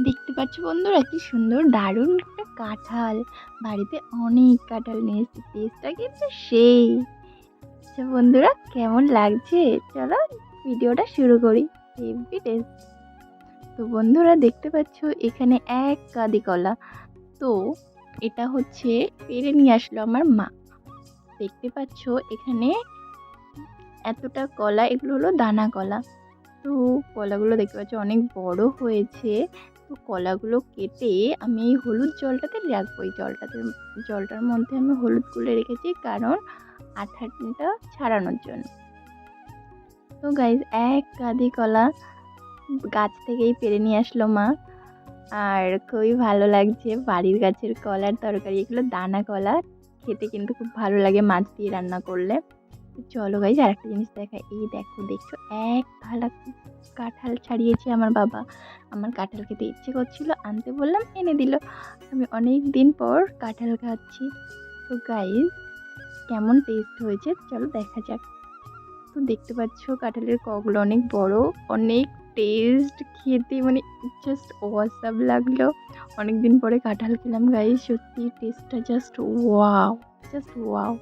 দেখতে পাচ্ছ বন্ধুরা কি সুন্দর দারুণ একটা কাঁঠাল। বাড়িতে অনেক কাঁঠাল নিয়ে এসেছি, টেস্টটা কিন্তু সেই। আচ্ছা বন্ধুরা, কেমন লাগছে? চলো ভিডিওটা শুরু করি। Heavy taste. তো বন্ধুরা দেখতে পাচ্ছ এখানে এক কাঁদি কলা। তো এটা হচ্ছে পেড়ে নিয়ে আসলো আমার মা। দেখতে পাচ্ছ এখানে এতটা কলা, এগুলো হলো দানা কলা। তো কলাগুলো দেখতে পাচ্ছ অনেক বড় হয়েছে। তো কলাগুলো কেটে আমি এই হলুদ জলটাতে রাখবো। এই জলটার মধ্যে আমি হলুদ গুলে রেখেছি, কারণ আঠাটা ছাড়ানোর জন্য। তো গাইজ এক গাদি কলা গাছ থেকেই পেড়ে নিয়ে আসলো মা। আর খুবই ভালো লাগছে, বাড়ির গাছের কলার তরকারি, এগুলো দানা কলা। খেতে কিন্তু খুব ভালো লাগে মাছ দিয়ে রান্না করলে। তো চলো গাইজ আর একটা জিনিস দেখাই। এই দেখো, দেখছো এক থালা কাঁঠাল ছাড়িয়েছে আমার বাবা। আমার কাঁঠাল খেতে ইচ্ছে করছিল, আনতে বললাম এনে দিল। আমি অনেক দিন পর কাঁঠাল খাচ্ছি। তো গাইজ কেমন টেস্ট হয়েছে চলো দেখা যাক। তো দেখতে পাচ্ছ কাঁঠালের কগুলো অনেক বড়, অনেক টেস্ট খেতে, মানে জাস্ট অসাম লাগলো। অনেক দিন পরে কাঁঠাল খেলাম গাইজ, সত্যি টেস্টটা জাস্ট ওয়াও, জাস্ট ওয়াও।